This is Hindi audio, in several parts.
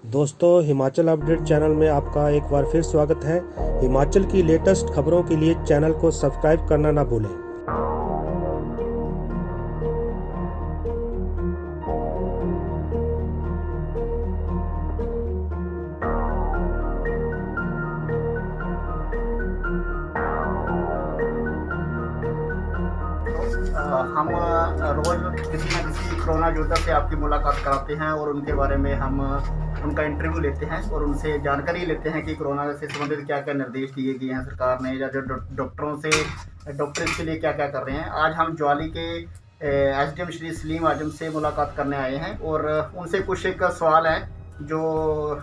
दोस्तों, हिमाचल अपडेट चैनल में आपका एक बार फिर स्वागत है। हिमाचल की लेटेस्ट खबरों के लिए चैनल को सब्सक्राइब करना ना भूलें। हम रोज़ किसी न किसी कोरोना योद्धा से आपकी मुलाकात कराते हैं और उनके बारे में हम उनका इंटरव्यू लेते हैं और उनसे जानकारी लेते हैं कि कोरोना से संबंधित क्या क्या निर्देश दिए गए हैं सरकार ने, या जो डॉक्टरों से डॉक्टर इसके लिए क्या क्या कर रहे हैं। आज हम ज्वाली के एसडीएम श्री सलीम आजम से मुलाकात करने आए हैं और उनसे कुछ एक सवाल है जो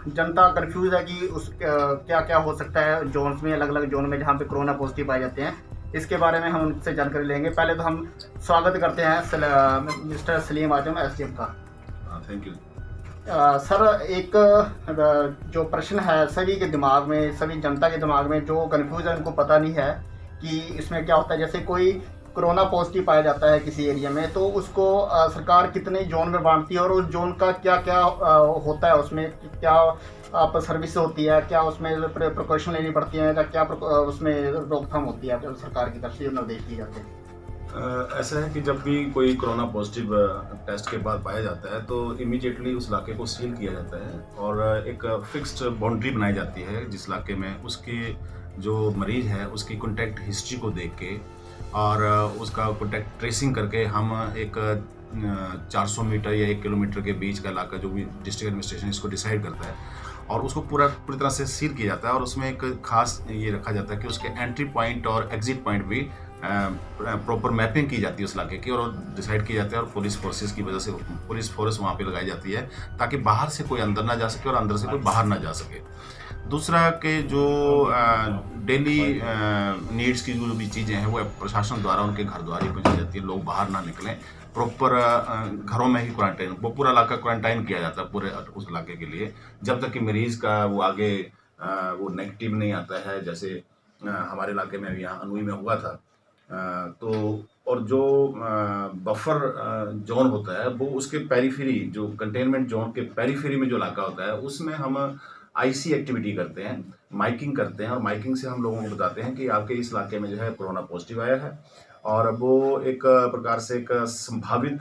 जनता कंफ्यूज है कि उस क्या क्या हो सकता है जोन्स में, अलग अलग जोन में जहाँ पे कोरोना पॉजिटिव पाए जाते हैं। इसके बारे में हम उनसे जानकारी लेंगे। पहले तो हम स्वागत करते हैं मिस्टर सलीम आजम एसडीएम का। Thank you. सर, एक जो प्रश्न है सभी के दिमाग में, सभी जनता के दिमाग में, जो कन्फ्यूज़ है उनको पता नहीं है कि इसमें क्या होता है। जैसे कोई कोरोना पॉजिटिव पाया जाता है किसी एरिया में, तो उसको सरकार कितने जोन में बांटती है और उस जोन का क्या क्या होता है, उसमें क्या आप सर्विस होती है, क्या उसमें प्रिकॉशन लेनी पड़ती है, या क्या उसमें रोकथाम होती है सरकार की तरफ से जो निर्देश दिए जाते हैं। ऐसा है कि जब भी कोई कोरोना पॉजिटिव टेस्ट के बाद पाया जाता है तो इमीडिएटली उस इलाके को सील किया जाता है और एक फिक्स्ड बाउंड्री बनाई जाती है जिस इलाके में उसके जो मरीज है उसकी कॉन्टैक्ट हिस्ट्री को देख के और उसका कॉन्टैक्ट ट्रेसिंग करके हम एक 400 मीटर या 1 किलोमीटर के बीच का इलाका जो भी डिस्ट्रिक्ट एडमिनिस्ट्रेशन इसको डिसाइड करता है और उसको पूरी तरह से सील किया जाता है और उसमें एक खास ये रखा जाता है कि उसके एंट्री पॉइंट और एग्जिट पॉइंट भी प्रॉपर मैपिंग की जाती है उस इलाके की और डिसाइड किया जाता है और पुलिस फोर्सेस की वजह से पुलिस फोर्स वहाँ पे लगाई जाती है ताकि बाहर से कोई अंदर ना जा सके और अंदर से कोई बाहर ना जा सके। दूसरा के जो डेली नीड्स की जो भी चीज़ें हैं वो प्रशासन द्वारा उनके घर द्वार ही पहुँचाई जाती है, लोग बाहर ना निकलें, प्रॉपर घरों में ही क्वारंटाइन, वो पूरा इलाका क्वारंटाइन किया जाता है पूरे उस इलाके के लिए जब तक कि मरीज़ का वो आगे वो नेगेटिव नहीं आता है। जैसे हमारे इलाके में यहाँ अनुई में हुआ था तो और जो बफर जोन होता है वो उसके पेरीफेरी, जो कंटेनमेंट जोन के पेरीफेरी में जो इलाका होता है उसमें हम आईसी एक्टिविटी करते हैं, माइकिंग करते हैं और माइकिंग से हम लोगों को बताते हैं कि आपके इस इलाके में जो है कोरोना पॉजिटिव आया है और वो एक प्रकार से एक संभावित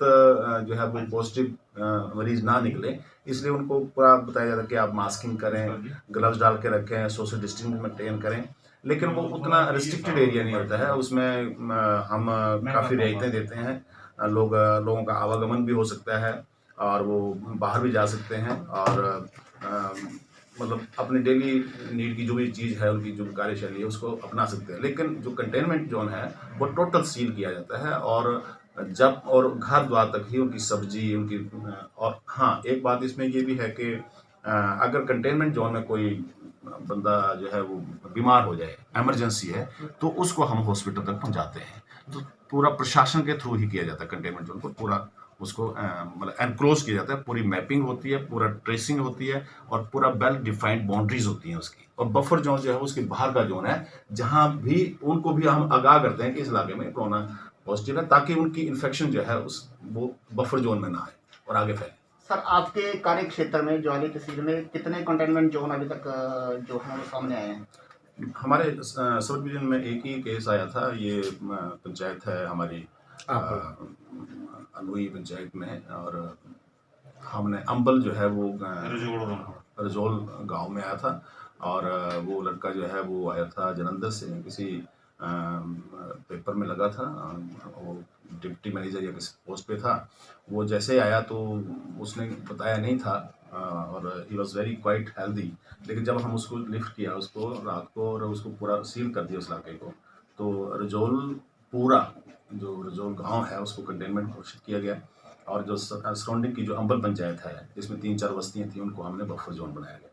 जो है वो पॉजिटिव मरीज ना निकले, इसलिए उनको पूरा बताया जाता है कि आप मास्किंग करें, ग्लव्स डाल के रखें, सोशल डिस्टेंस मेंटेन करें। लेकिन वो उतना रिस्ट्रिक्टेड एरिया नहीं होता है, उसमें हम काफ़ी रियायतें देते हैं, लोगों का आवागमन भी हो सकता है और वो बाहर भी जा सकते हैं और मतलब अपने डेली नीड की जो भी चीज़ है, उनकी जो कार्यशैली है उसको अपना सकते हैं। लेकिन जो कंटेनमेंट जोन है वो टोटल सील किया जाता है और जब और घर द्वार तक ही उनकी सब्जी उनकी और हाँ, एक बात इसमें ये भी है कि अगर कंटेनमेंट जोन में कोई बंदा जो है वो बीमार हो जाए, इमरजेंसी है, तो उसको हम हॉस्पिटल तक पहुंचाते हैं। तो पूरा प्रशासन के थ्रू ही किया जाता है कंटेनमेंट जोन को, पूरा उसको मतलब एनक्लोज किया जाता है, पूरी मैपिंग होती है, पूरा ट्रेसिंग होती है और पूरा वेल डिफाइंड बाउंड्रीज होती हैं उसकी। और बफर जोन जो है उसके बाहर का जोन है जहाँ भी उनको भी हम आगाह करते हैं कि इस इलाके में कोरोना पॉजिटिव है ताकि उनकी इन्फेक्शन जो है उस वो बफर जोन में ना आए और आगे फैले। सर, आपके कार्य क्षेत्र में ज्वाली तहसील में कितने कंटेनमेंट जोन अभी तक जो है वो सामने आए हैं? हमारे सब डिवीजन में एक ही केस आया था। ये पंचायत है हमारी अनुई पंचायत में और हमने अंबल जो है वो रजोल गांव में आया था और वो लड़का जो है वो आया था जलंधर से, किसी पेपर में लगा था, वो डिप्टी मैनेजर या किसी पोस्ट पे था। वो जैसे आया तो उसने बताया नहीं था और he was very quite healthy, लेकिन जब हम उसको लिफ्ट किया उसको रात को और उसको पूरा सील कर दिया उस इलाके को, तो रजोल पूरा जो रजोल गांव है उसको कंटेनमेंट घोषित किया गया और जो सराउंडिंग की जो अंबल पंचायत है जिसमें 3-4 बस्तियाँ थी उनको हमने बफर जोन बनाया गया।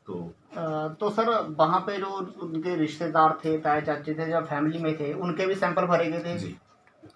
तो सर, वहाँ पे जो उनके रिश्तेदार थे, ताए चाचे थे, जब फैमिली में थे, उनके भी सैंपल भरे गए थे? जी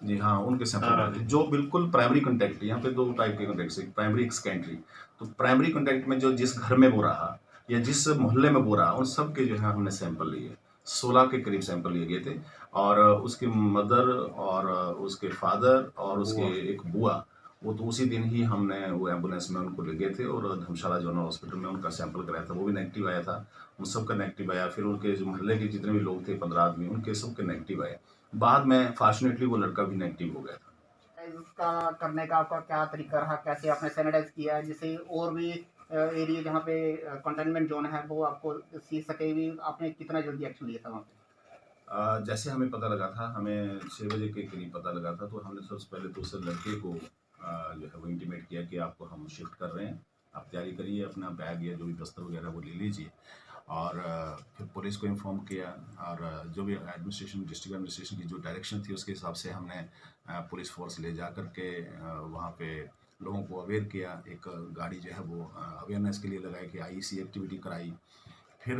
जी हाँ, उनके सैंपल जो बिल्कुल प्राइमरी कॉन्टैक्ट, यहाँ पे 2 टाइप के कॉन्टैक्ट, एक प्राइमरी एक सेकेंडरी। तो प्राइमरी कॉन्टैक्ट में जो जिस घर में वो रहा या जिस मोहल्ले में वो रहा उन सब के जो है हमने सैंपल लिए, 16 के करीब सैंपल लिए गए थे और उसकी मदर और उसके फादर और उसके एक बुआ वो तो उसी दिन ही हमने वो एम्बुलेंस में उनको ले गए थे और धर्मशाला जनरल हॉस्पिटल में उनका सैंपल कराया था, वो भी नेगेटिव आया था। उन सबका नेगेटिव आया। फिर उनके जो मोहल्ले के जितने भी लोग थे 15 आदमी, उनके सबके नेगेटिव आए। बाद में फॉर्चुनेटली वो लड़का भी नेगेटिव हो गया था। इसका करने का आपका क्या तरीका रहा, कैसे आपने सैनिटाइज किया जिससे और भी एरिया जहाँ पे कंटेनमेंट जोन है वो आपको सी सके भी, आपने कितना जल्दी एक्शन लिया था वहाँ पे? जैसे हमें पता लगा था, हमें 6 बजे के करीब पता लगा था, तो हमने सबसे पहले तो उस लड़के को जो है वो इंटीमेट किया कि आपको हम शिफ्ट कर रहे हैं, आप तैयारी करिए, अपना बैग या जो भी बस्तर वगैरह वो ले लीजिए। और फिर पुलिस को इन्फॉर्म किया और जो भी एडमिनिस्ट्रेशन, डिस्ट्रिक्ट एडमिनिस्ट्रेशन की जो डायरेक्शन थी उसके हिसाब से हमने पुलिस फोर्स ले जा करके वहाँ पे लोगों को अवेयर किया। एक गाड़ी जो है वो अवेयरनेस के लिए लगाई कि आईसी एक्टिविटी कराई। फिर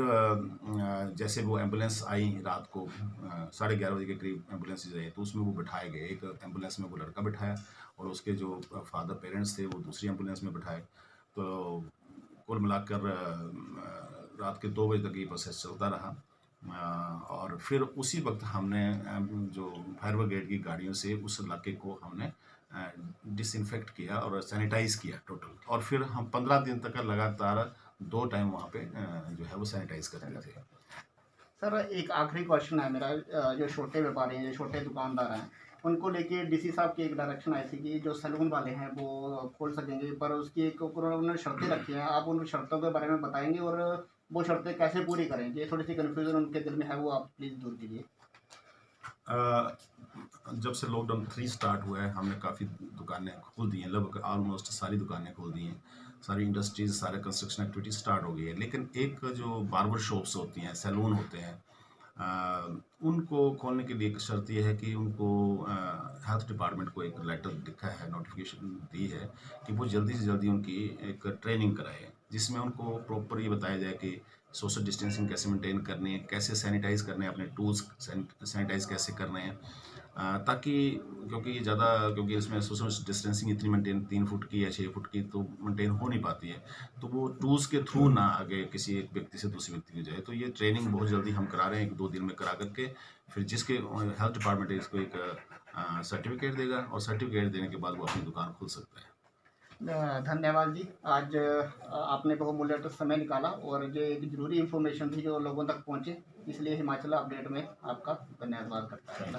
जैसे वो एम्बुलेंस आई रात को 11:30 बजे के करीब एम्बुलेंस आई, तो उसमें वो बिठाए गए। एक एम्बुलेंस में वो लड़का बिठाया और उसके जो फादर पेरेंट्स थे वो दूसरी एम्बुलेंस में बिठाए। तो कुल मिलाकर रात के 2 बजे तक ये प्रोसेस चलता रहा। और फिर उसी वक्त हमने जो फायर ब्रिगेड की गाड़ियों से उस इलाके को हमने डिसइंफेक्ट किया और सैनिटाइज किया टोटल। और फिर हम 15 दिन तक लगातार 2 टाइम वहाँ पे जो है वो सैनिटाइज करते थे। सर एक आखिरी क्वेश्चन है मेरा, जो छोटे व्यापारी हैं, जो छोटे दुकानदार हैं, उनको लेके डीसी साहब की एक डायरेक्शन आई थी कि जो सैलून वाले हैं वो खोल सकेंगे, पर उसकी एक उन्होंने शर्तें रखी हैं। आप उन शर्तों के बारे में बताएंगे और वो शर्तें कैसे पूरी करेंगे? थोड़ी सी कन्फ्यूजन उनके दिल में है, वो आप प्लीज़ दूर कीजिए। जब से लॉकडाउन 3 स्टार्ट हुआ है, हमने काफ़ी दुकानें खोल दी हैं, लगभग ऑलमोस्ट सारी दुकानें खोल दी हैं, सारी इंडस्ट्रीज, सारे कंस्ट्रक्शन एक्टिविटी स्टार्ट हो गई है। लेकिन एक जो बार्बर शॉप्स होती हैं, सैलून होते हैं, उनको खोलने के लिए एक शर्त यह है कि उनको हेल्थ डिपार्टमेंट को एक लेटर लिखा है, नोटिफिकेशन दी है कि वो जल्दी से जल्दी उनकी एक ट्रेनिंग कराए, जिसमें उनको प्रॉपर ये बताया जाए कि सोशल डिस्टेंसिंग कैसे मेंटेन करनी है, कैसे सैनिटाइज करने हैं, अपने टूल्स सैनिटाइज कैसे करने हैं। ताकि क्योंकि ये ज़्यादा, क्योंकि इसमें सोशल डिस्टेंसिंग इतनी मेंटेन 3 फुट की या 6 फुट की तो मेंटेन हो नहीं पाती है, तो वो टूल्स के थ्रू ना आगे किसी एक व्यक्ति से दूसरे व्यक्ति को जाए। तो ये ट्रेनिंग बहुत जल्दी हम करा रहे हैं, 1-2 दिन में करा करके फिर जिसके हेल्थ डिपार्टमेंट इसको एक सर्टिफिकेट देगा और सर्टिफिकेट देने के बाद वो अपनी दुकान खोल सकता है। धन्यवाद जी, आज आपने बहुमूल्य तो समय निकाला और जो एक ज़रूरी इन्फॉर्मेशन थी जो लोगों तक पहुँचे, इसलिए हिमाचल अपडेट में आपका धन्यवाद करता है।